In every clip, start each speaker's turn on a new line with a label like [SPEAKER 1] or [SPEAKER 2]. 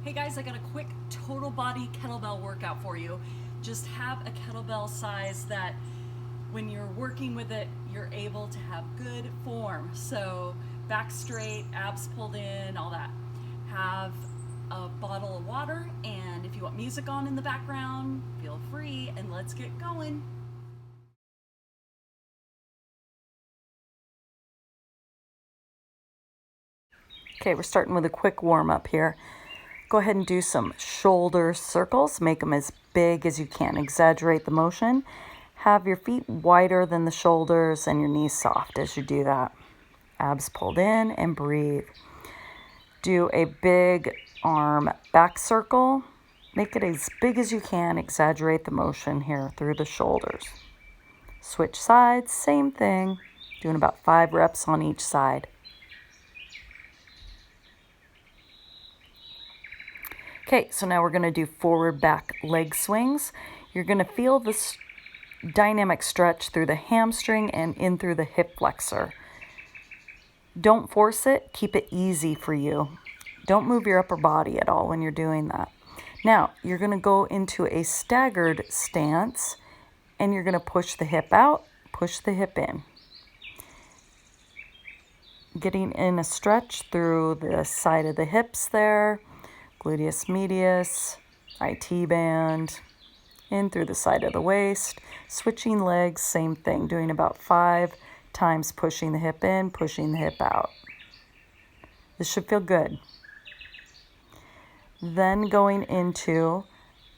[SPEAKER 1] Hey guys, I got a quick total body kettlebell workout for you. Just have a kettlebell size that when you're working with it, you're able to have good form. So back straight, abs pulled in, all that. Have a bottle of water, and if you want music on in the background, feel free, and let's get going. Okay, we're starting with a quick warm up here. Go ahead and do some shoulder circles. Make them as big as you can. Exaggerate the motion. Have your feet wider than the shoulders and your knees soft as you do that. Abs pulled in and breathe. Do a big arm back circle. Make it as big as you can. Exaggerate the motion here through the shoulders. Switch sides, same thing. Doing about 5 reps on each side. Okay, so now we're going to do forward back leg swings. You're going to feel this dynamic stretch through the hamstring and in through the hip flexor. Don't force it, keep it easy for you. Don't move your upper body at all when you're doing that. Now, you're going to go into a staggered stance and you're going to push the hip out, push the hip in. Getting in a stretch through the side of the hips there. Gluteus medius, IT band, in through the side of the waist. Switching legs, same thing, doing about 5 times pushing the hip in, pushing the hip out. This should feel good. Then going into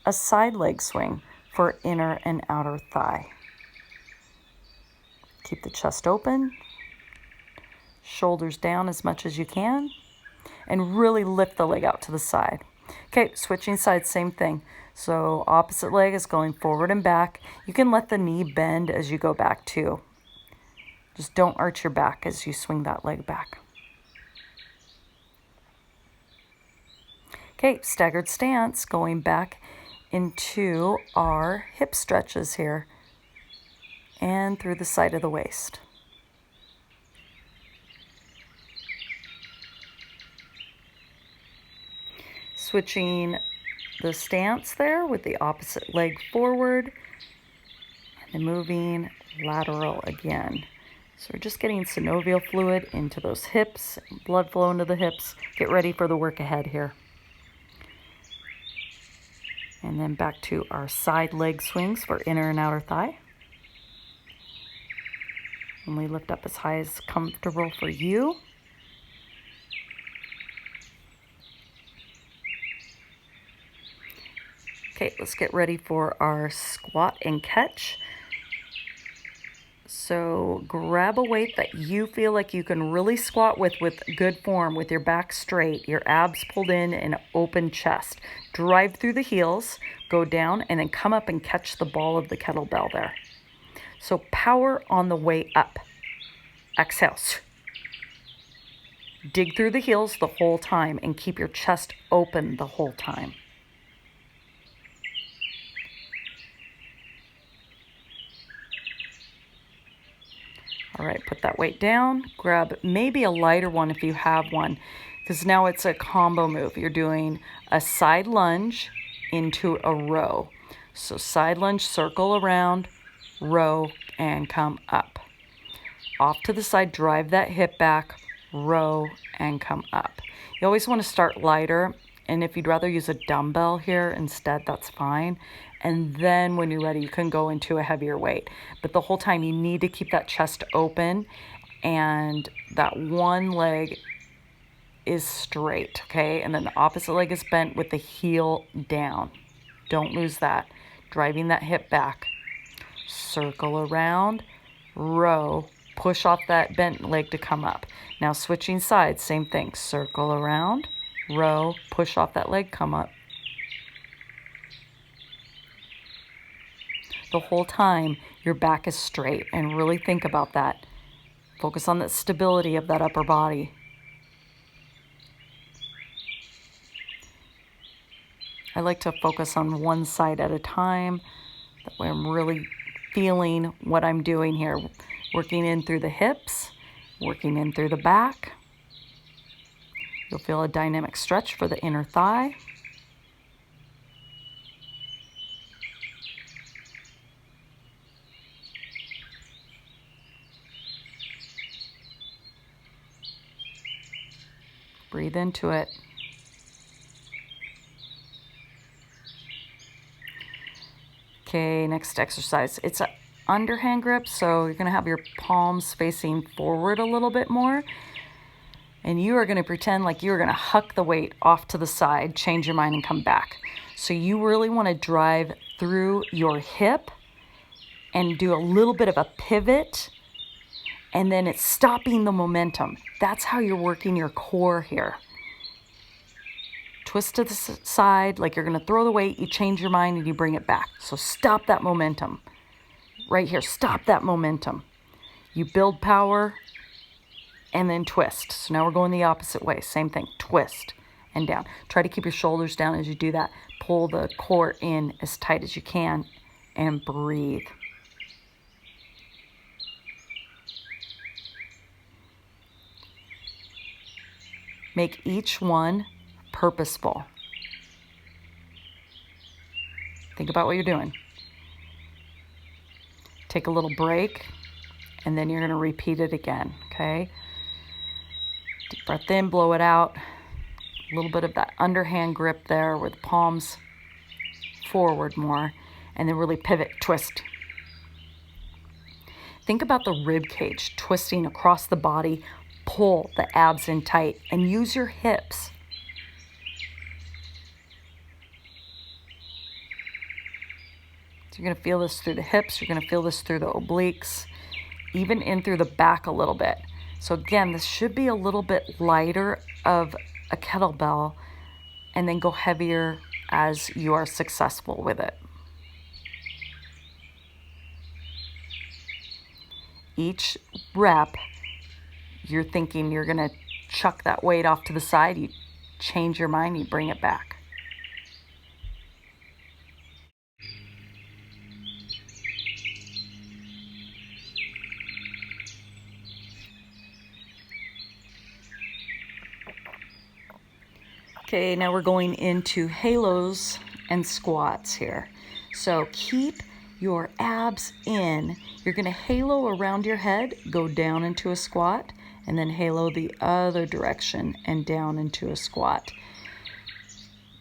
[SPEAKER 1] a side leg swing for inner and outer thigh. Keep the chest open, shoulders down as much as you can, and really lift the leg out to the side. Okay, switching sides, same thing. So opposite leg is going forward and back. You can let the knee bend as you go back too. Just don't arch your back as you swing that leg back. Okay, staggered stance, going back into our hip stretches here and through the side of the waist. Switching the stance there with the opposite leg forward and then moving lateral again. So we're just getting synovial fluid into those hips, blood flow into the hips. Get ready for the work ahead here. And then back to our side leg swings for inner and outer thigh. And we lift up as high as comfortable for you. Okay, let's get ready for our squat and catch. So grab a weight that you feel like you can really squat with good form, with your back straight, your abs pulled in, and open chest. Drive through the heels, go down, and then come up and catch the ball of the kettlebell there. So power on the way up. Exhale. Dig through the heels the whole time and keep your chest open the whole time. All right, put that weight down. Grab maybe a lighter one if you have one, because now it's a combo move. You're doing a side lunge into a row. So side lunge, circle around, row, and come up. Off to the side, drive that hip back, row, and come up. You always want to start lighter, and if you'd rather use a dumbbell here instead, that's fine. And then when you're ready, you can go into a heavier weight. But the whole time, you need to keep that chest open and that one leg is straight, okay? And then the opposite leg is bent with the heel down. Don't lose that. Driving that hip back. Circle around, row, push off that bent leg to come up. Now switching sides, same thing. Circle around, row, push off that leg, come up. The whole time, your back is straight, and really think about that. Focus on the stability of that upper body. I like to focus on one side at a time. That way I'm really feeling what I'm doing here. Working in through the hips, working in through the back. You'll feel a dynamic stretch for the inner thigh. Breathe into it. Okay, next exercise. It's an underhand grip, so you're going to have your palms facing forward a little bit more. And you are going to pretend like you're going to huck the weight off to the side, change your mind, and come back. So you really want to drive through your hip and do a little bit of a pivot, and then it's stopping the momentum. That's how you're working your core here. Twist to the side like you're going to throw the weight, you change your mind, and you bring it back. So stop that momentum. Right here, stop that momentum. You build power and then twist. So now we're going the opposite way. Same thing, twist and down. Try to keep your shoulders down as you do that. Pull the core in as tight as you can and breathe. Make each one purposeful. Think about what you're doing. Take a little break, and then you're going to repeat it again, okay? Deep breath in, blow it out. A little bit of that underhand grip there with the palms forward more, and then really pivot, twist. Think about the rib cage twisting across the body. Pull the abs in tight and use your hips. So you're going to feel this through the hips. You're going to feel this through the obliques, even in through the back a little bit. So again, this should be a little bit lighter of a kettlebell, and then go heavier as you are successful with it. Each rep, you're thinking you're going to chuck that weight off to the side. You change your mind, you bring it back. Okay, now we're going into halos and squats here. So keep your abs in. You're going to halo around your head, go down into a squat, and then halo the other direction and down into a squat.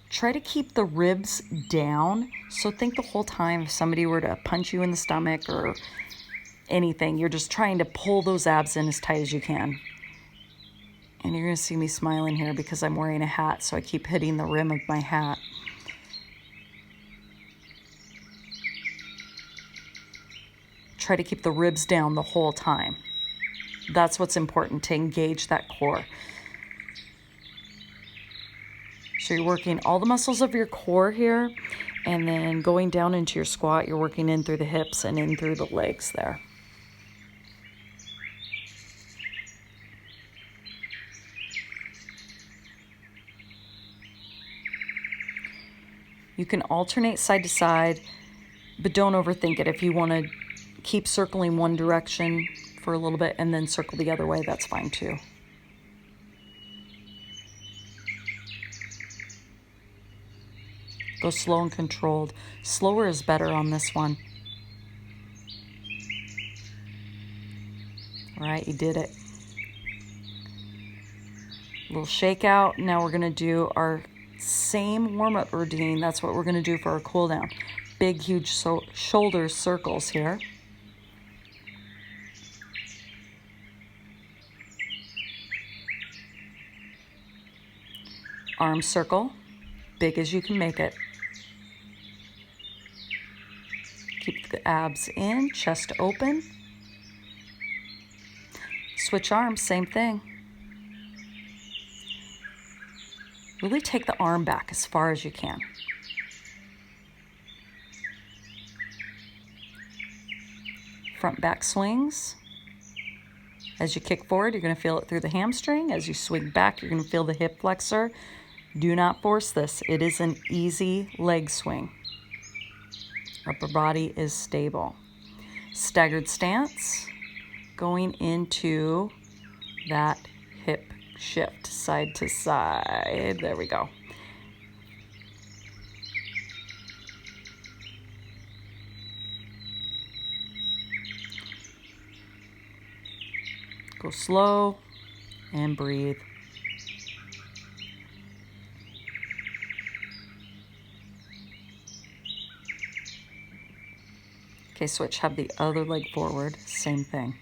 [SPEAKER 1] Try to keep the ribs down. So think the whole time if somebody were to punch you in the stomach or anything, you're just trying to pull those abs in as tight as you can. And you're going to see me smiling here because I'm wearing a hat, so I keep hitting the rim of my hat. Try to keep the ribs down the whole time. That's what's important, to engage that core. So you're working all the muscles of your core here, and then going down into your squat, you're working in through the hips and in through the legs there. You can alternate side to side, but don't overthink it. If you want to keep circling one direction for a little bit and then circle the other way, that's fine too. Go slow and controlled. Slower is better on this one. All right, you did it. A little shakeout. Now we're going to do our same warm-up routine. That's what we're going to do for our cool down. Big, huge shoulder circles here. Arm circle, big as you can make it. Keep the abs in, chest open. Switch arms, same thing. Really take the arm back as far as you can. Front back swings. As you kick forward, you're going to feel it through the hamstring. As you swing back, you're going to feel the hip flexor. Do not force this. It is an easy leg swing. Upper body is stable. Staggered stance, going into that hip shift side to side. There we go. Go slow and breathe. Okay, switch, have the other leg forward, same thing.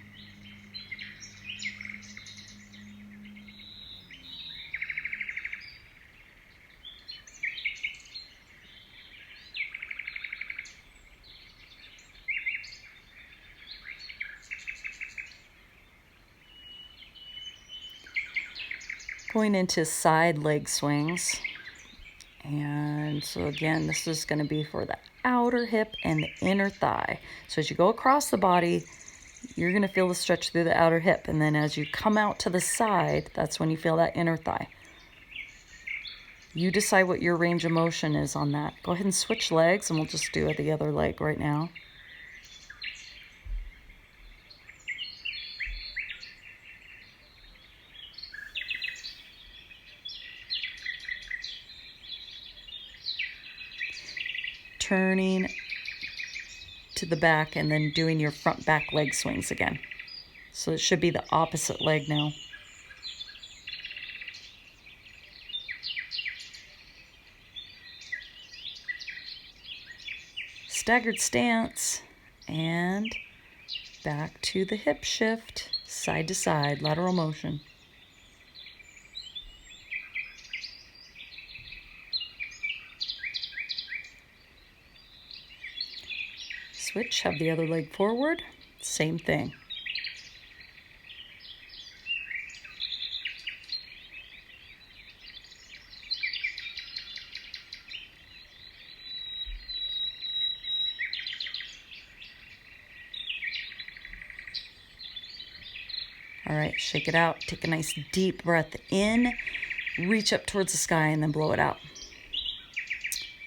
[SPEAKER 1] Going into side leg swings. And so again, this is going to be for the outer hip and the inner thigh. So as you go across the body, you're going to feel the stretch through the outer hip. And then as you come out to the side, that's when you feel that inner thigh. You decide what your range of motion is on that. Go ahead and switch legs, and we'll just do the other leg right now. Turning to the back and then doing your front back leg swings again. So it should be the opposite leg now. Staggered stance and back to the hip shift, side to side, lateral motion. Switch, have the other leg forward, same thing. All right, shake it out. Take a nice deep breath in, reach up towards the sky, and then blow it out.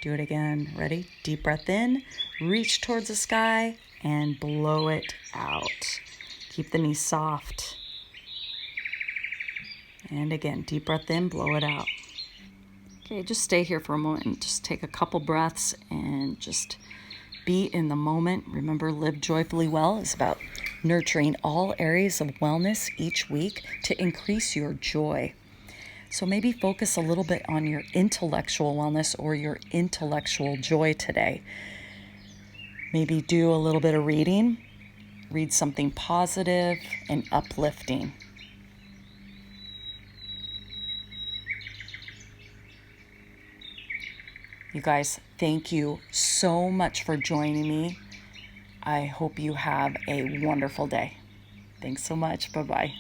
[SPEAKER 1] Do it again. Ready? Deep breath in, reach towards the sky, and blow it out. Keep the knees soft. And again, deep breath in, blow it out. Okay, just stay here for a moment and just take a couple breaths and just be in the moment. Remember, Live Joyfully Well is about nurturing all areas of wellness each week to increase your joy. So maybe focus a little bit on your intellectual wellness or your intellectual joy today. Maybe do a little bit of reading. Read something positive and uplifting. You guys, thank you so much for joining me. I hope you have a wonderful day. Thanks so much. Bye-bye.